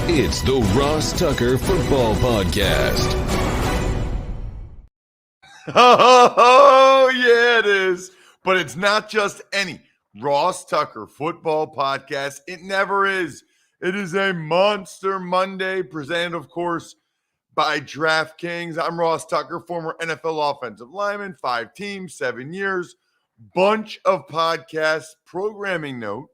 It's the Ross Tucker Football Podcast. Oh, yeah, it is. But it's not just any Ross Tucker Football Podcast. It never is. It is a Monster Monday presented, of course, by DraftKings. I'm Ross Tucker, former NFL offensive lineman, 5 teams, 7 years, bunch of podcasts. Programming note,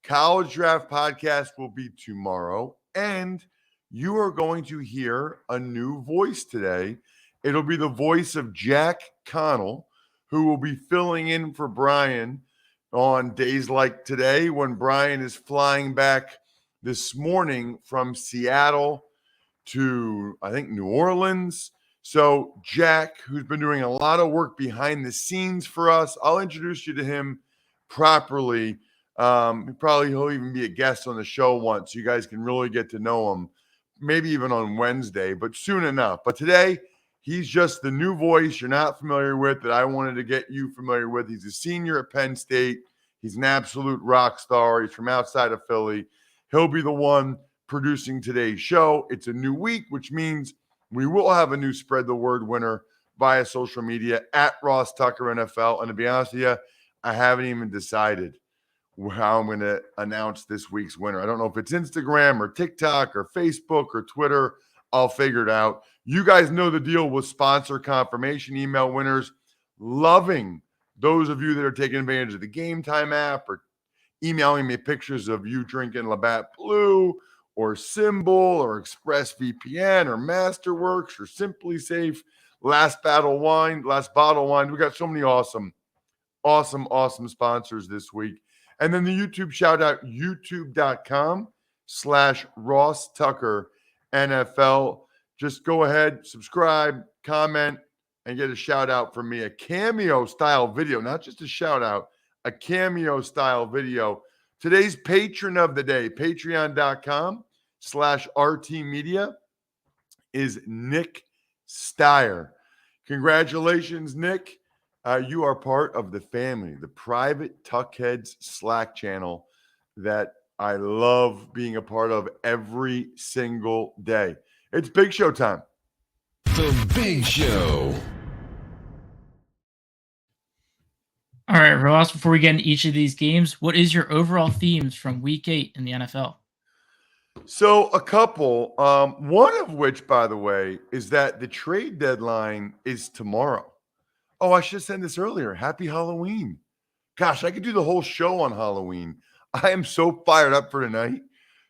College Draft Podcast will be tomorrow, and you are going to hear a new voice today. It'll be the voice of Jack Connell, who will be filling in for Brian on days like today when Brian is flying back this morning from Seattle to, I think, New Orleans. So Jack, who's been doing a lot of work behind the scenes for us, I'll introduce you to him properly. He'll even be a guest on the show once. So you guys can really get to know him, maybe even on Wednesday, but soon enough. But today, he's just the new voice you're not familiar with that I wanted to get you familiar with. He's a senior at Penn State. He's an absolute rock star. He's from outside of Philly. He'll be the one producing today's show. It's a new week, which means we will have a new Spread the Word winner via social media at Ross Tucker NFL. And to be honest with you, I haven't even decided how I'm going to announce this week's winner. I don't know if it's Instagram or TikTok or Facebook or Twitter. I'll figure it out. You guys know the deal with sponsor confirmation email winners. Loving those of you that are taking advantage of the Game Time app or emailing me pictures of you drinking Labatt Blue or Symbol or ExpressVPN or Masterworks or Simply Safe, Last Bottle Wine. We got so many awesome sponsors this week. And then the YouTube shout out, youtube.com/Ross Tucker NFL. Just go ahead, subscribe, comment, and get a shout out from me. A cameo style video, not just a shout out, a cameo style video. Today's patron of the day, patreon.com/RT Media, is Nick Steyer. Congratulations, Nick. You are part of the family, the private Tuckheads Slack channel that I love being a part of every single day. It's Big Show time. The Big Show. All right, Ross, before we get into each of these games, what is your overall themes from Week 8 in the NFL? So a couple, one of which, by the way, is that the trade deadline is tomorrow. Oh, I should have said this earlier. Happy Halloween. Gosh, I could do the whole show on Halloween. I am so fired up for tonight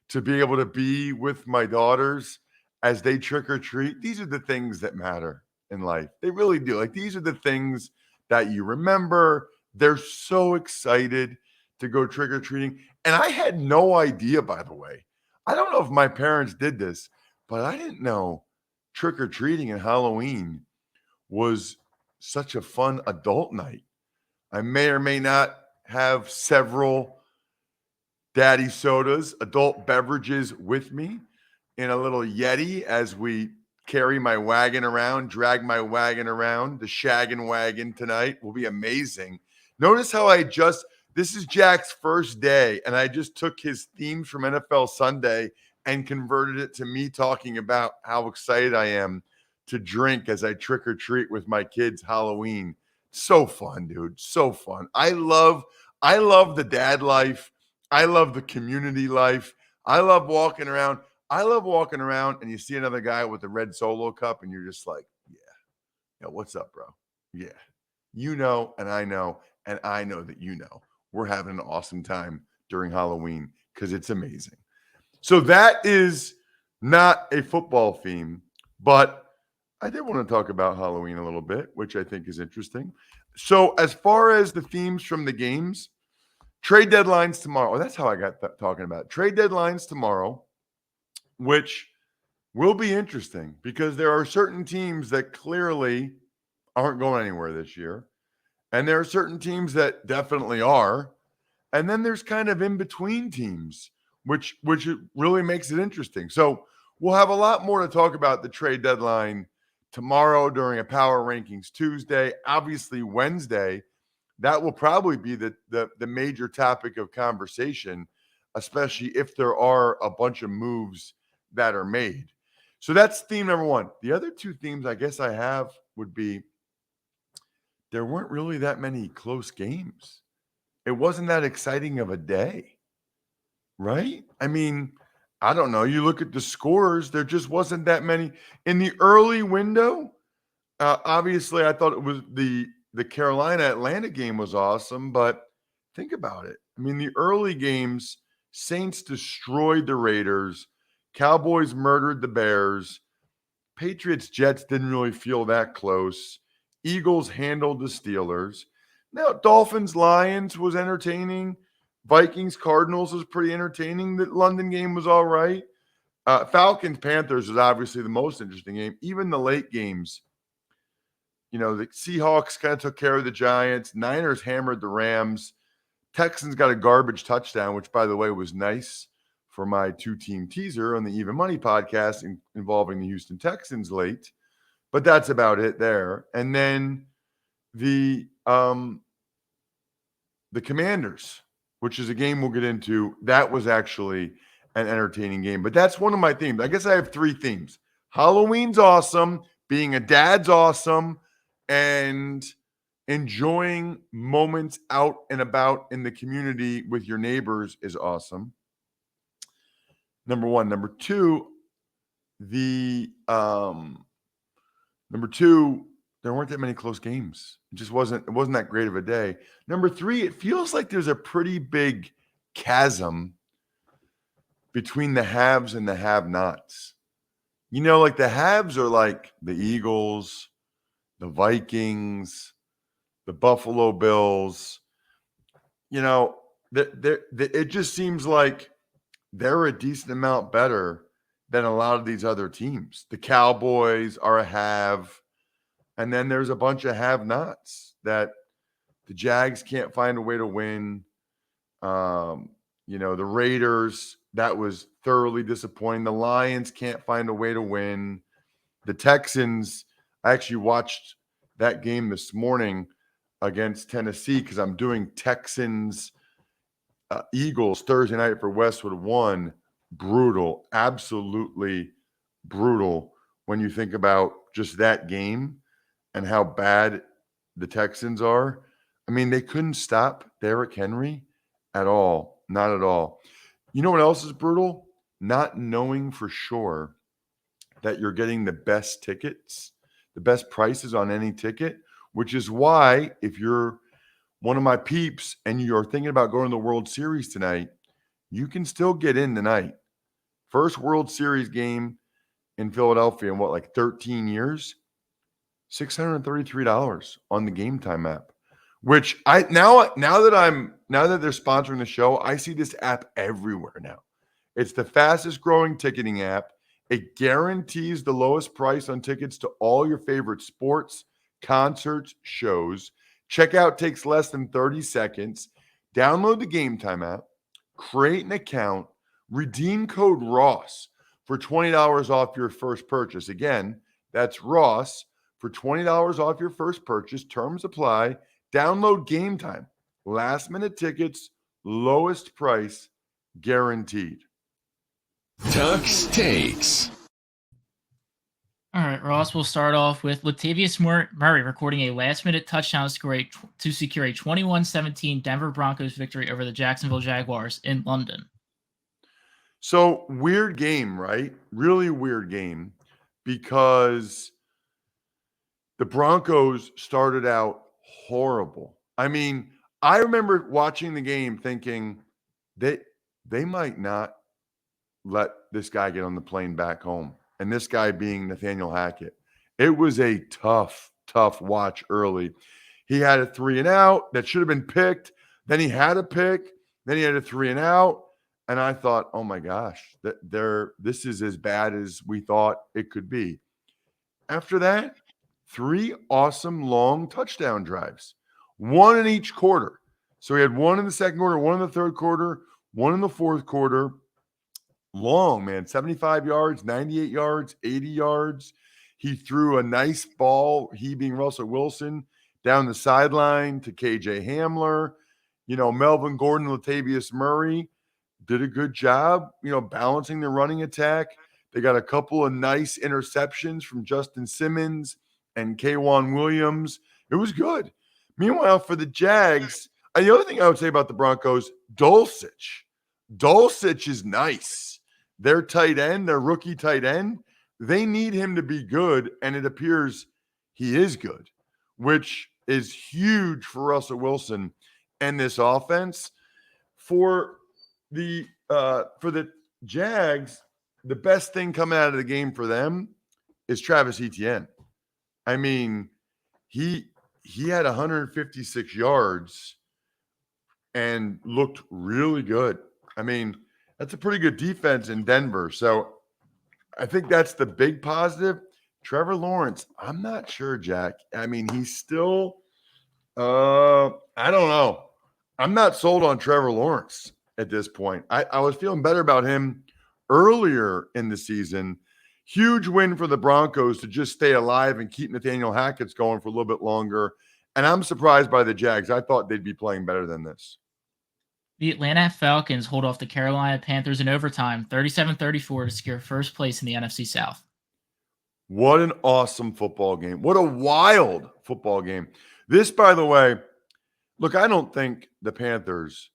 to be able to be with my daughters as they trick or treat. These are the things that matter in life. They really do. Like, these are the things that you remember. They're so excited to go trick or treating. And I had no idea, by the way. I don't know if my parents did this, but I didn't know trick or treating and Halloween was such a fun adult night. I may or may not have several daddy sodas, adult beverages with me in a little Yeti as we carry my wagon around, drag my wagon around. The shaggin' wagon tonight will be amazing. Notice how this is Jack's first day, and I just took his themes from NFL Sunday and converted it to me talking about how excited I am to drink as I trick or treat with my kids Halloween. So fun, dude. So fun. I love the dad life. I love the community life. I love walking around. And you see another guy with a red Solo cup and you're just like, yeah, what's up, bro? Yeah. You know, and I know that you know. We're having an awesome time during Halloween because it's amazing. So that is not a football theme, but I did want to talk about Halloween a little bit, which I think is interesting. So as far as the themes from the games, trade deadlines tomorrow. Oh, that's how I got talking about it. Trade deadlines tomorrow, which will be interesting because there are certain teams that clearly aren't going anywhere this year. And there are certain teams that definitely are. And then there's kind of in-between teams, which it really makes it interesting. So we'll have a lot more to talk about the trade deadline tomorrow during a Power Rankings Tuesday. Obviously, Wednesday, that will probably be the major topic of conversation, especially if there are a bunch of moves that are made. So that's theme number one. The other two themes I guess I have would be there weren't really that many close games. It wasn't that exciting of a day, right? I mean, I don't know. You look at the scores, there just wasn't that many. In the early window, obviously, I thought it was the Carolina-Atlanta game was awesome, but think about it. I mean, the early games, Saints destroyed the Raiders. Cowboys murdered the Bears. Patriots, Jets didn't really feel that close. Eagles handled the Steelers. Now, Dolphins, Lions was entertaining. Vikings, Cardinals was pretty entertaining. The London game was all right. Falcons, Panthers was obviously the most interesting game. Even the late games, the Seahawks kind of took care of the Giants. Niners hammered the Rams. Texans got a garbage touchdown, which, by the way, was nice for my two-team teaser on the Even Money podcast involving the Houston Texans late. But that's about it there. And then the Commanders, which is a game we'll get into, that was actually an entertaining game. But that's one of my themes. I guess I have three themes. Halloween's awesome. Being a dad's awesome. And enjoying moments out and about in the community with your neighbors is awesome. Number one. Number two, there weren't that many close games. It wasn't that great of a day. Number three, it feels like there's a pretty big chasm between the haves and the have-nots. Like the haves are like the Eagles, the Vikings, the Buffalo Bills. It just seems like they're a decent amount better than a lot of these other teams. The Cowboys are a have, and then there's a bunch of have-nots that the Jags can't find a way to win. The Raiders, that was thoroughly disappointing. The Lions can't find a way to win. The Texans, I actually watched that game this morning against Tennessee because I'm doing Texans Eagles Thursday night for Westwood One. Brutal, absolutely brutal when you think about just that game and how bad the Texans are. I mean, they couldn't stop Derrick Henry at all. Not at all. You know what else is brutal? Not knowing for sure that you're getting the best tickets, the best prices on any ticket, which is why if you're one of my peeps and you're thinking about going to the World Series tonight, you can still get in tonight. First World Series game in Philadelphia in 13 years? $633 on the Game Time app. Which now that they're sponsoring the show, I see this app everywhere now. It's the fastest growing ticketing app. It guarantees the lowest price on tickets to all your favorite sports, concerts, shows. Checkout takes less than 30 seconds. Download the Game Time app, create an account, redeem code Ross for $20 off your first purchase. Again, that's Ross for $20 off your first purchase. Terms apply. Download Game Time. Last minute tickets, lowest price guaranteed. Tuck's Takes. All right, Ross, we'll start off with Latavius Murray recording a last-minute touchdown to secure a 21-17 Denver Broncos victory over the Jacksonville Jaguars in London. So, weird game, right? Really weird game because the Broncos started out horrible. I mean, I remember watching the game thinking they might not let this guy get on the plane back home. And this guy being Nathaniel Hackett. It was a tough watch early. He had a 3-and-out that should have been picked. Then he had a pick. Then he had a 3-and-out. And I thought, oh my gosh, this is as bad as we thought it could be. After that, 3 awesome long touchdown drives, 1 in each quarter. So he had 1 in the second quarter, 1 in the third quarter, 1 in the fourth quarter. Long, man, 75 yards, 98 yards, 80 yards. He threw a nice ball, he being Russell Wilson, down the sideline to KJ Hamler. Melvin Gordon, Latavius Murray did a good job, balancing the running attack. They got a couple of nice interceptions from Justin Simmons and K'Wan Williams. It was good. Meanwhile, for the Jags, and the other thing I would say about the Broncos, Dulcich. Dulcich is nice. Their tight end, their rookie tight end, they need him to be good, and it appears he is good, which is huge for Russell Wilson and this offense. For the Jags, the best thing coming out of the game for them is Travis Etienne. I mean, he had 156 yards and looked really good. I mean, that's a pretty good defense in Denver. So I think that's the big positive. Trevor Lawrence, I'm not sure, Jack. I mean, he's still, I don't know. I'm not sold on Trevor Lawrence at this point. I was feeling better about him earlier in the season. Huge win for the Broncos to just stay alive and keep Nathaniel Hackett's going for a little bit longer. And I'm surprised by the Jags. I thought they'd be playing better than this. The Atlanta Falcons hold off the Carolina Panthers in overtime, 37-34 to secure first place in the NFC South. What an awesome football game. What a wild football game. This, by the way, look, I don't think the Panthers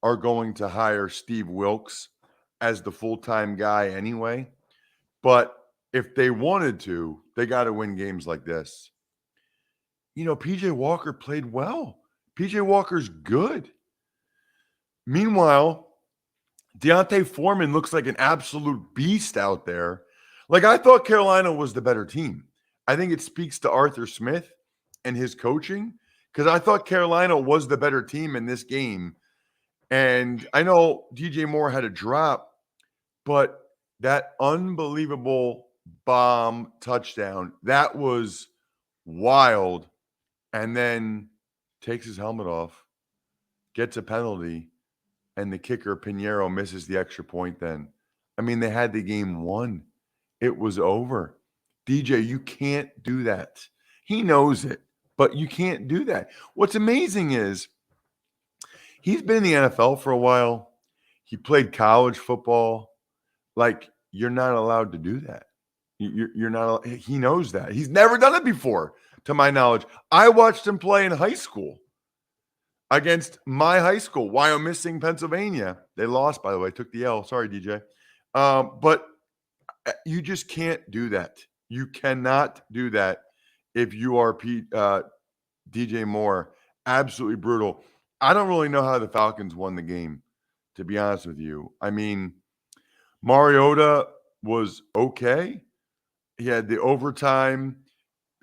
are going to hire Steve Wilks as the full-time guy anyway. But if they wanted to, they got to win games like this. You know, PJ Walker played well. PJ Walker's good. Meanwhile, Deontay Foreman looks like an absolute beast out there. Like, I thought Carolina was the better team. I think it speaks to Arthur Smith and his coaching, because I thought Carolina was the better team in this game. And I know DJ Moore had a drop, but that unbelievable bomb touchdown, that was wild. And then takes his helmet off, gets a penalty, and the kicker, Pinheiro, misses the extra point then. I mean, they had the game won. It was over. DJ, you can't do that. He knows it, but you can't do that. What's amazing is he's been in the NFL for a while. He played college football. Like, you're not allowed to do that. You're not. He knows that. He's never done it before, to my knowledge. I watched him play in high school against my high school, Wyomissing, Pennsylvania. They lost, by the way. Took the L. Sorry, DJ. But you just can't do that. You cannot do that if you are DJ Moore. Absolutely brutal. I don't really know how the Falcons won the game, to be honest with you. I mean, Mariota was okay. He had the overtime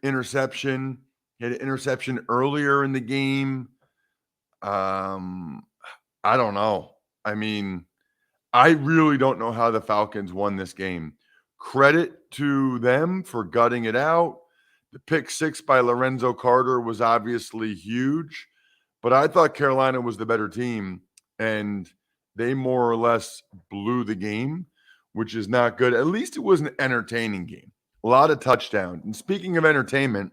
interception. He had an interception earlier in the game. I don't know. I mean, I really don't know how the Falcons won this game. Credit to them for gutting it out. The pick six by Lorenzo Carter was obviously huge, but I thought Carolina was the better team, and they more or less blew the game, which is not good. At least it was an entertaining game. A lot of touchdowns. And speaking of entertainment,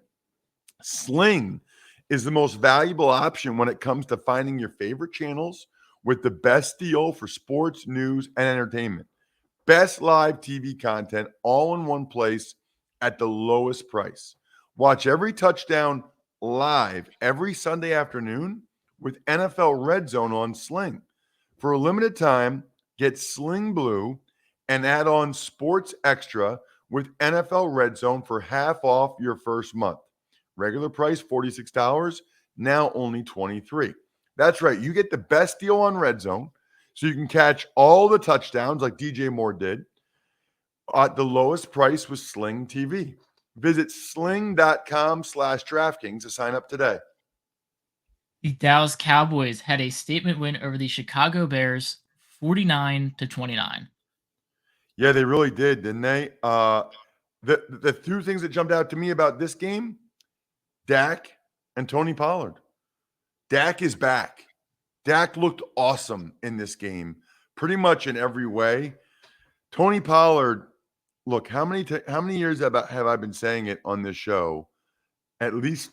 Sling is the most valuable option when it comes to finding your favorite channels with the best deal for sports, news, and entertainment. Best live TV content all in one place at the lowest price. Watch every touchdown live every Sunday afternoon with NFL Red Zone on Sling. For a limited time, get Sling Blue and add on Sports Extra with NFL Red Zone for half off your first month. Regular price $46, now only $23. That's right. You get the best deal on Red Zone, so you can catch all the touchdowns like DJ Moore did at the lowest price with Sling TV. Visit sling.com/DraftKings to sign up today. The Dallas Cowboys had a statement win over the Chicago Bears, 49-29. Yeah, they really did, didn't they? The two things that jumped out to me about this game, Dak and Tony Pollard. Dak is back. Dak looked awesome in this game, pretty much in every way. Tony Pollard, look, how many years have I been saying it on this show? At least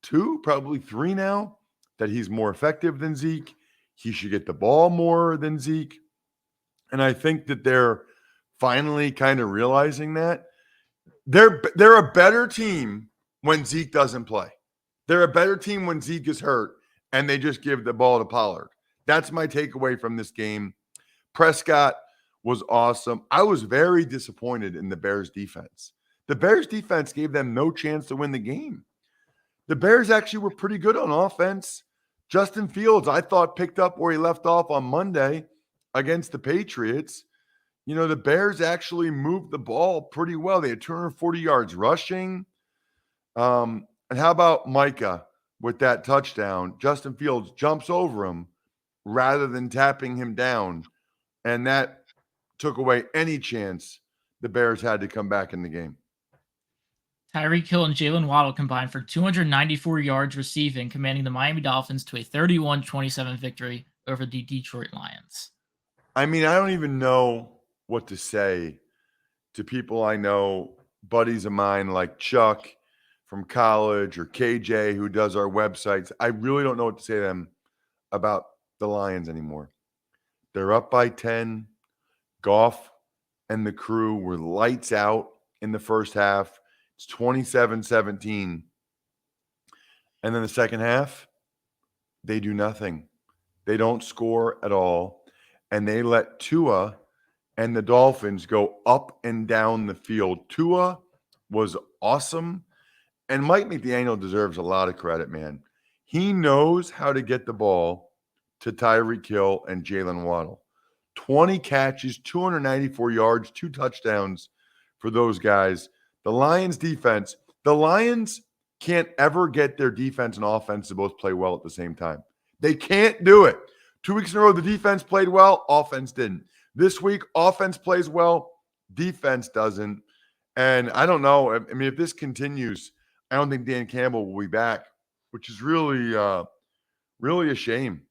2, probably 3 now, that he's more effective than Zeke. He should get the ball more than Zeke. And I think that they're finally kind of realizing that. They're a better team when Zeke doesn't play. They're a better team when Zeke is hurt and they just give the ball to Pollard. That's my takeaway from this game. Prescott was awesome. I was very disappointed in the Bears defense. The Bears defense gave them no chance to win the game. The Bears actually were pretty good on offense. Justin Fields, I thought, picked up where he left off on Monday against the Patriots. You know, the Bears actually moved the ball pretty well. They had 240 yards rushing. And how about Micah with that touchdown? Justin Fields jumps over him rather than tapping him down. And that took away any chance the Bears had to come back in the game. Tyreek Hill and Jalen Waddle combined for 294 yards receiving, commanding the Miami Dolphins to a 31-27 victory over the Detroit Lions. I mean, I don't even know what to say to people I know, buddies of mine like Chuck from college or KJ who does our websites. I really don't know what to say to them about the Lions anymore. They're up by 10. Goff and the crew were lights out in the first half. It's 27-17. And then the second half, they do nothing. They don't score at all. And they let Tua and the Dolphins go up and down the field. Tua was awesome. And Mike McDaniel deserves a lot of credit, man. He knows how to get the ball to Tyreek Hill and Jalen Waddle. 20 catches, 294 yards, 2 touchdowns for those guys. The Lions defense, the Lions can't ever get their defense and offense to both play well at the same time. They can't do it. 2 weeks in a row, the defense played well, offense didn't. This week, offense plays well, defense doesn't. And I don't know. I mean, if this continues, I don't think Dan Campbell will be back, which is really a shame.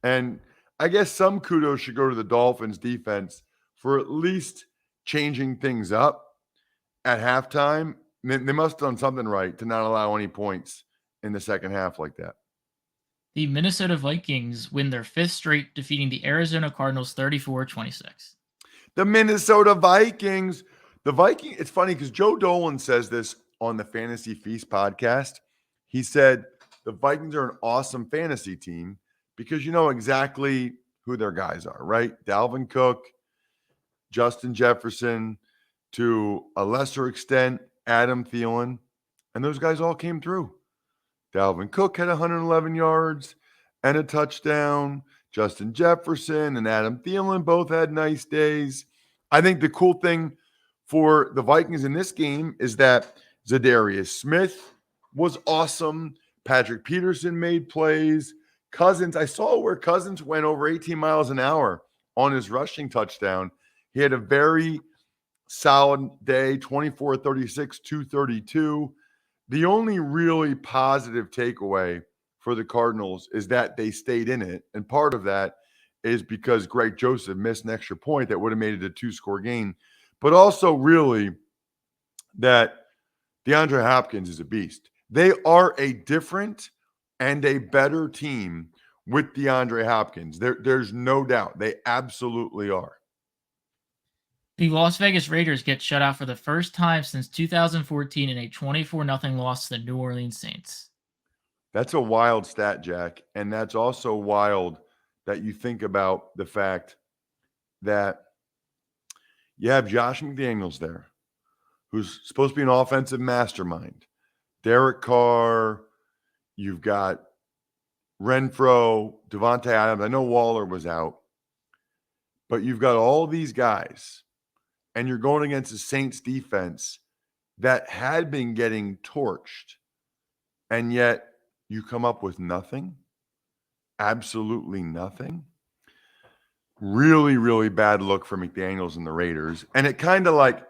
And I guess some kudos should go to the Dolphins defense for at least changing things up at halftime. They must have done something right to not allow any points in the second half like that. The Minnesota Vikings win their 5th straight, defeating the Arizona Cardinals 34-26. The Minnesota Vikings. It's funny because Joe Dolan says this on the Fantasy Feast podcast. He said the Vikings are an awesome fantasy team because you know exactly who their guys are, right? Dalvin Cook, Justin Jefferson, to a lesser extent, Adam Thielen. And those guys all came through. Dalvin Cook had 111 yards and a touchdown. Justin Jefferson and Adam Thielen both had nice days. I think the cool thing for the Vikings in this game is that Zadarius Smith was awesome. Patrick Peterson made plays. Cousins, I saw where Cousins went over 18 miles an hour on his rushing touchdown. He had a very solid day, 24-36, 232. The only really positive takeaway for the Cardinals is that they stayed in it. And part of that is because Greg Joseph missed an extra point that would have made it a 2-score game. But also really that DeAndre Hopkins is a beast. They are a different and a better team with DeAndre Hopkins. There's no doubt. They absolutely are. The Las Vegas Raiders get shut out for the first time since 2014 in a 24-0 loss to the New Orleans Saints. That's a wild stat, Jack. And that's also wild that you think about the fact that you have Josh McDaniels there, who's supposed to be an offensive mastermind. Derek Carr, you've got Renfro, Devontae Adams. I know Waller was out. But you've got all these guys, and you're going against the Saints defense that had been getting torched, and yet you come up with nothing, absolutely nothing. Really, really bad look for McDaniels and the Raiders. And it kind of like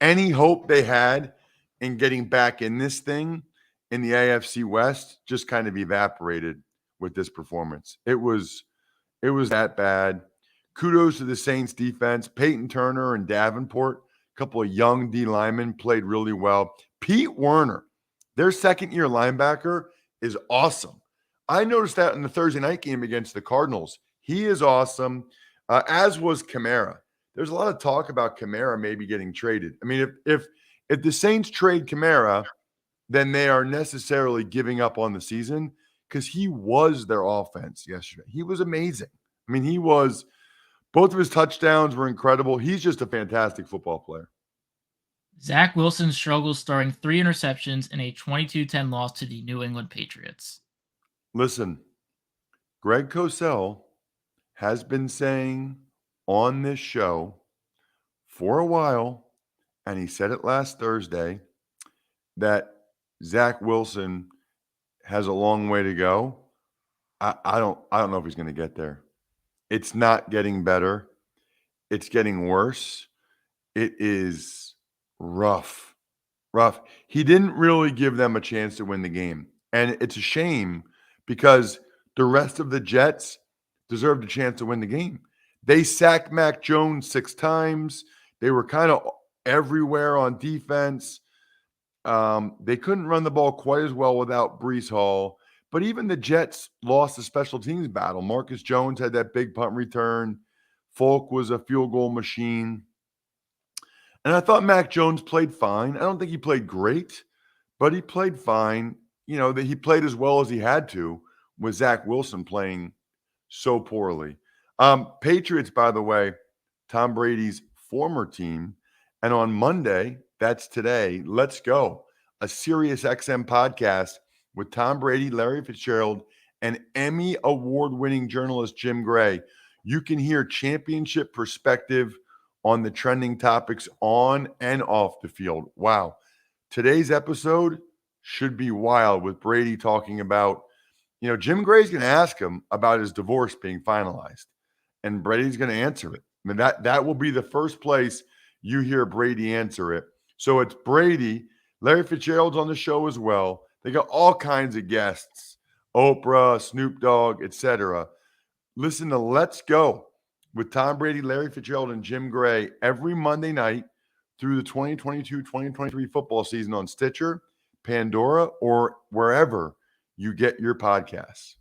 any hope they had in getting back in this thing in the AFC West just kind of evaporated with this performance. It was that bad. Kudos to the Saints defense. Peyton Turner and Davenport, a couple of young D linemen, played really well. Pete Werner, their second-year linebacker, is awesome. I noticed that in the Thursday night game against the Cardinals. He is awesome, as was Kamara. there's a lot of talk about Kamara maybe getting traded. I mean, if the Saints trade Kamara, then they are necessarily giving up on the season because he was their offense yesterday. He was amazing. I mean, both of his touchdowns were incredible. He's just a fantastic football player. Zach Wilson struggles, throwing 3 interceptions in a 22-10 loss to the New England Patriots. Listen, Greg Cosell has been saying on this show for a while, and he said it last Thursday, that Zach Wilson has a long way to go. I don't know if he's going to get there. It's not getting better. It's getting worse. It is rough. He didn't really give them a chance to win the game. And it's a shame because the rest of the Jets deserved a chance to win the game. They sacked Mac Jones 6 times. They were kind of everywhere on defense. They couldn't run the ball quite as well without Breece Hall. But even the Jets lost the special teams battle. Marcus Jones had that big punt return. Folk was a field goal machine. And I thought Mac Jones played fine. I don't think he played great, but he played fine. You know, that he played as well as he had to with Zach Wilson playing so poorly. Patriots, by the way, Tom Brady's former team. And on Monday, that's today, let's go. A Sirius XM podcast with Tom Brady, Larry Fitzgerald, and Emmy award-winning journalist Jim Gray. You can hear championship perspective on the trending topics on and off the field. Wow. Today's episode should be wild with Brady talking about, Jim Gray's going to ask him about his divorce being finalized, and Brady's going to answer it. I mean, that will be the first place you hear Brady answer it. So it's Brady. Larry Fitzgerald's on the show as well. They got all kinds of guests, Oprah, Snoop Dogg, etc. Listen to Let's Go with Tom Brady, Larry Fitzgerald, and Jim Gray every Monday night through the 2022-2023 football season on Stitcher, Pandora, or wherever you get your podcasts.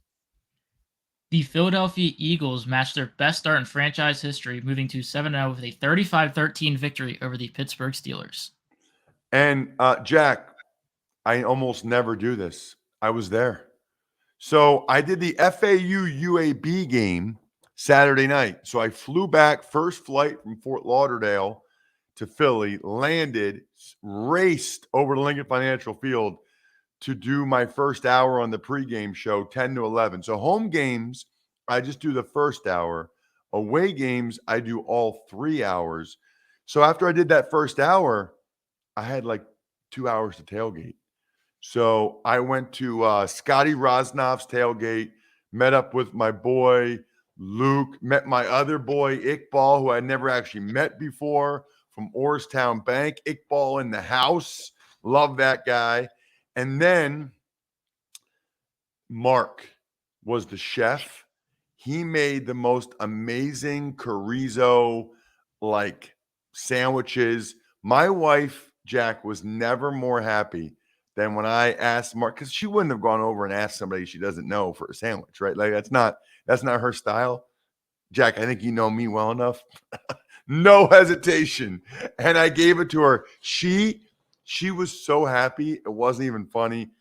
The Philadelphia Eagles matched their best start in franchise history, moving to 7-0 with a 35-13 victory over the Pittsburgh Steelers. And Jack, I almost never do this. I was there. So I did the FAU UAB game Saturday night. So I flew back, first flight from Fort Lauderdale to Philly, landed, raced over to Lincoln Financial Field to do my first hour on the pregame show, 10 to 11. So home games, I just do the first hour. Away games, I do all 3 hours. So after I did that first hour, I had like 2 hours to tailgate. So I went to Scotty Rosnoff's tailgate, met up with my boy Luke, met my other boy Iqbal, who I never actually met before, from Orrstown Bank. Iqbal in the house. Love that guy. And then Mark was the chef. He made the most amazing chorizo sandwiches. My wife, Jack, was never more happy than when I asked Mark, because she wouldn't have gone over and asked somebody she doesn't know for a sandwich, right? Like that's not her style. Jack, I think you know me well enough. No hesitation. And I gave it to her. She was so happy. It wasn't even funny.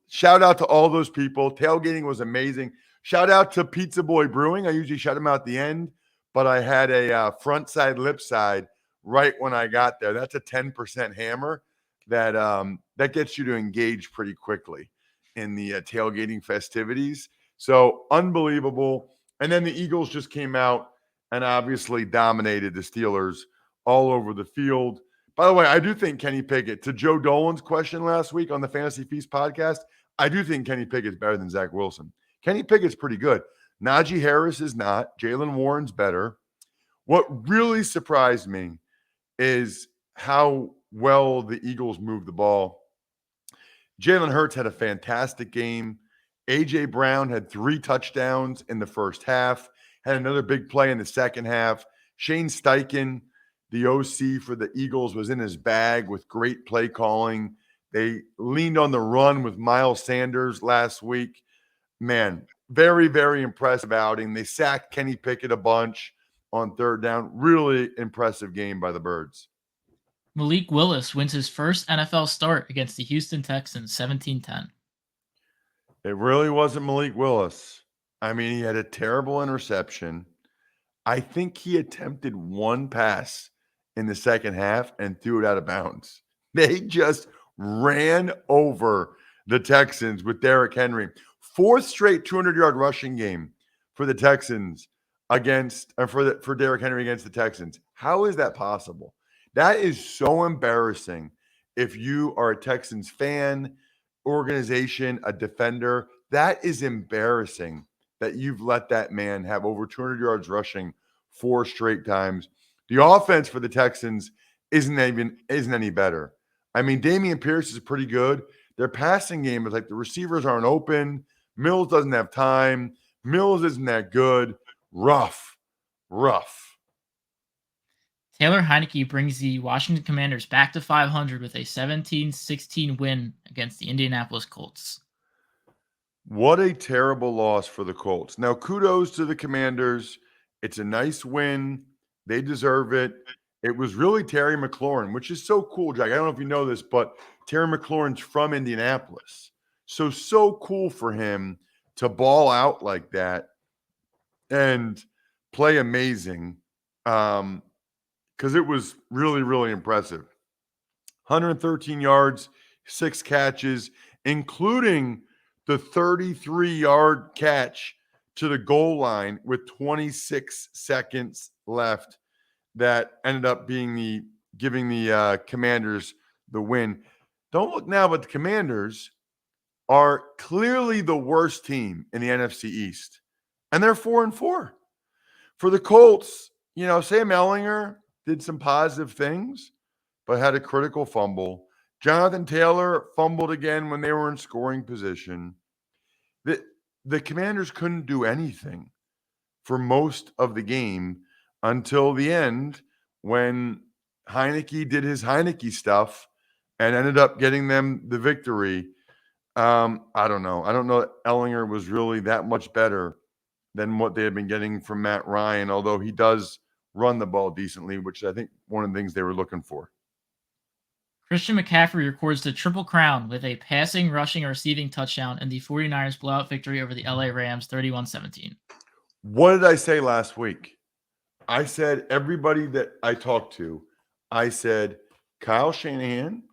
Shout out to all those people. Tailgating was amazing. Shout out to Pizza Boy Brewing. I usually shut them out at the end, but I had a front side, lip side right when I got there. That's a 10% hammer that gets you to engage pretty quickly in the tailgating festivities. So unbelievable. And then the Eagles just came out and obviously dominated the Steelers all over the field. By the way, I do think Kenny Pickett, to Joe Dolan's question last week on the Fantasy Feast podcast, I do think Kenny Pickett's better than Zach Wilson. Kenny Pickett's pretty good. Najee Harris is not. Jalen Warren's better. What really surprised me is how well the Eagles moved the ball. Jalen Hurts had a fantastic game. A.J. Brown had 3 touchdowns in the first half, had another big play in the second half. Shane Steichen, the OC for the Eagles, was in his bag with great play calling. They leaned on the run with Miles Sanders last week. Man, very, very impressive outing. They sacked Kenny Pickett a bunch. on third down. Really impressive game by the Birds. Malik Willis wins his first NFL start against the Houston Texans, 17-10. It really wasn't Malik Willis. I mean, he had a terrible interception. I think he attempted one pass in the second half and threw it out of bounds. They just ran over the Texans with Derrick Henry. Fourth straight 200-yard rushing game for the Texans for Derrick Henry against the Texans. How is that possible? That is so embarrassing if you are a Texans fan, organization, a defender. That is embarrassing that you've let that man have over 200 yards rushing 4 straight times. The offense for the Texans isn't any better. I mean, Dameon Pierce is pretty good. Their passing game is like the receivers aren't open. Mills doesn't have time. Mills isn't that good. Rough. Taylor Heineke brings the Washington Commanders back to 500 with a 17-16 win against the Indianapolis Colts. What a terrible loss for the Colts. Now, kudos to the Commanders. It's a nice win. They deserve it. It was really Terry McLaurin, which is so cool, Jack. I don't know if you know this, but Terry McLaurin's from Indianapolis. So cool for him to ball out like that and play amazing because it was really, really impressive. 113 yards, 6 catches, including the 33-yard catch to the goal line with 26 seconds left that ended up giving the Commanders the win. Don't look now, but the Commanders are clearly the worst team in the NFC East, and they're 4-4. For the Colts, Sam Ehlinger did some positive things, but had a critical fumble. Jonathan Taylor fumbled again when they were in scoring position. The Commanders couldn't do anything for most of the game until the end when Heineke did his Heineke stuff and ended up getting them the victory. I don't know. I don't know that Ehlinger was really that much better than what they had been getting from Matt Ryan, although he does run the ball decently, which I think one of the things they were looking for. Christian McCaffrey records the Triple Crown with a passing, rushing, and receiving touchdown in the 49ers blowout victory over the LA Rams, 31-17. What did I say last week? I said everybody that I talked to, I said Kyle Shanahan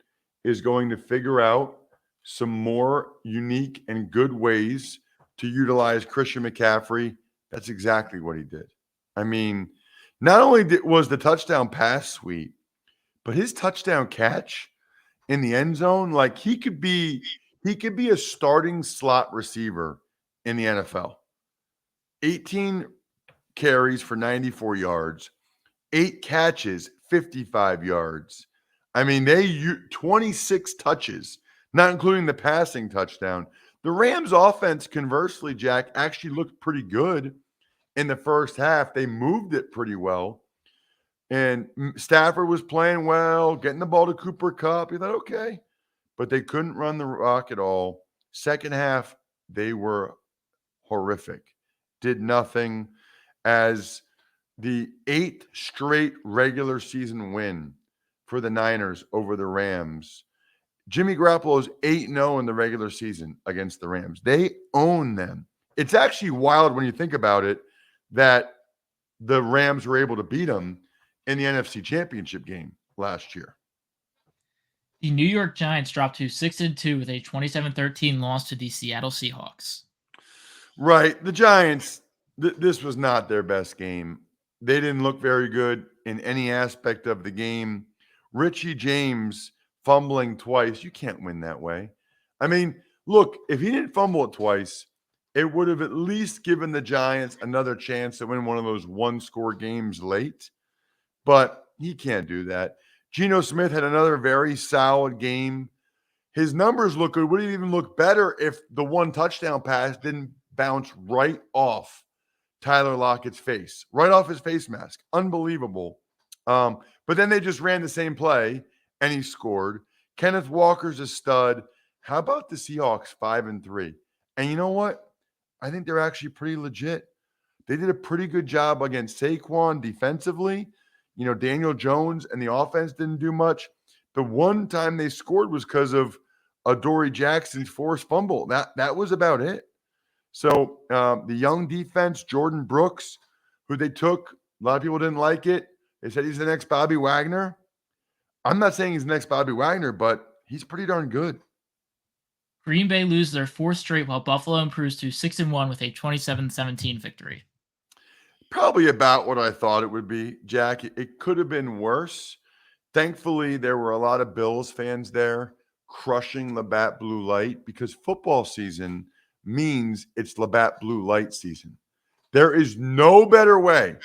is going to figure out some more unique and good ways to utilize Christian McCaffrey. That's exactly what he did. I mean, not only was the touchdown pass sweet, but his touchdown catch in the end zone, like he could be a starting slot receiver in the NFL. 18 carries for 94 yards, 8 catches, 55 yards. I mean, 26 touches, not including the passing touchdown. The Rams offense, conversely, Jack, actually looked pretty good in the first half. They moved it pretty well. And Stafford was playing well, getting the ball to Cooper Kupp. You thought, okay. But they couldn't run the rock at all. Second half, they were horrific. Did nothing. As the 8th straight regular season win for the Niners over the Rams. Jimmy Garoppolo is 8-0 in the regular season against the Rams. They own them. It's actually wild when you think about it that the Rams were able to beat them in the NFC Championship game last year. The New York Giants dropped to 6-2 with a 27-13 loss to the Seattle Seahawks. Right. The Giants, this was not their best game. They didn't look very good in any aspect of the game. Richie James fumbling twice. You can't win that way. I mean, look, if he didn't fumble it twice, it would have at least given the Giants another chance to win one of those one-score games late. But he can't do that. Geno Smith had another very solid game. His numbers look good. Would it even look better if the one touchdown pass didn't bounce right off Tyler Lockett's face, right off his face mask? Unbelievable. But then they just ran the same play, and he scored. Kenneth Walker's a stud. How about the Seahawks 5-3? And you know what? I think they're actually pretty legit. They did a pretty good job against Saquon defensively. Daniel Jones and the offense didn't do much. The one time they scored was because of Adoree Jackson's forced fumble. That was about it. So the young defense, Jordan Brooks, who they took, a lot of people didn't like it. They said he's the next Bobby Wagner. I'm not saying he's the next Bobby Wagner, but he's pretty darn good. Green Bay loses their fourth straight while Buffalo improves to 6-1 with a 27-17 victory. Probably about what I thought it would be, Jack. It could have been worse. Thankfully, there were a lot of Bills fans there crushing Labatt Blue Light because football season means it's Labatt Blue Light season. There is no better way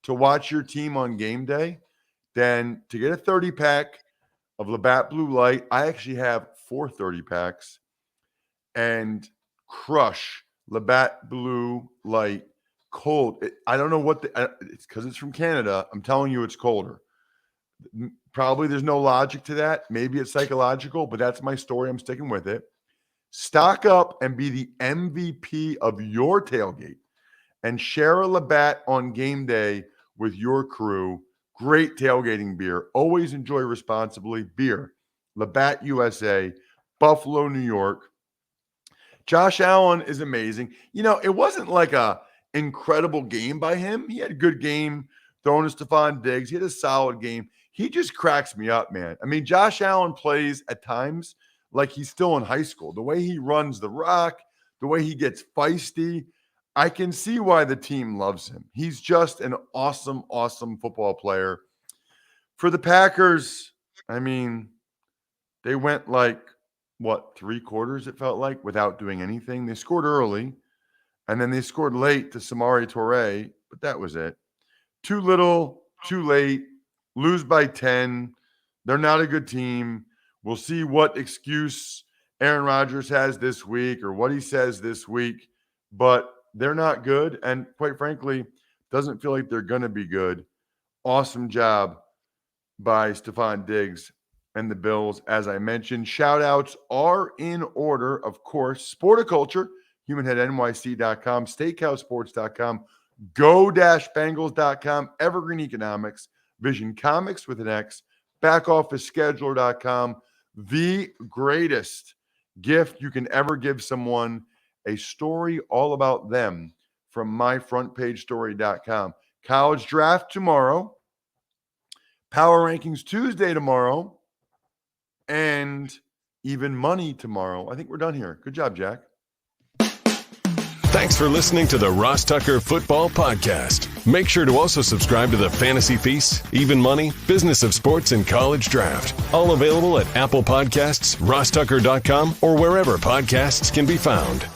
to watch your team on game day than to get a 30-pack of Labatt Blue Light. I actually have 4 30-packs and crush Labatt Blue Light cold. I don't know what it's because it's from Canada. I'm telling you it's colder. Probably there's no logic to that. Maybe it's psychological, but that's my story. I'm sticking with it. Stock up and be the MVP of your tailgate and share a Labatt on game day with your crew. Great tailgating beer. Always enjoy responsibly. Beer, Labatt USA, Buffalo, New York. Josh Allen is amazing. It wasn't like a incredible game by him. He had a good game throwing to Stephon Diggs. He had a solid game. He just cracks me up, man. I mean, Josh Allen plays at times like he's still in high school. The way he runs the rock, the way he gets feisty, I can see why the team loves him. He's just an awesome, awesome football player. For the Packers, I mean, they went like, 3 quarters, it felt like, without doing anything. They scored early, and then they scored late to Samori Toure, but that was it. Too little, too late, lose by 10. They're not a good team. We'll see what excuse Aaron Rodgers has this week or what he says this week, but they're not good, and quite frankly, doesn't feel like they're going to be good. Awesome job by Stephon Diggs and the Bills. As I mentioned, shout-outs are in order, of course. Sporticulture, humanheadnyc.com, steakhousesports.com, go-bengals.com, Evergreen Economics, Vision Comics with an X, backofficescheduler.com. The greatest gift you can ever give someone, a story all about them from myfrontpagestory.com. College draft tomorrow, Power Rankings Tuesday tomorrow, and even money tomorrow. I think we're done here. Good job, Jack. Thanks for listening to the Ross Tucker Football Podcast. Make sure to also subscribe to the Fantasy Feast, Even Money, Business of Sports, and College Draft. All available at Apple Podcasts, rosstucker.com, or wherever podcasts can be found.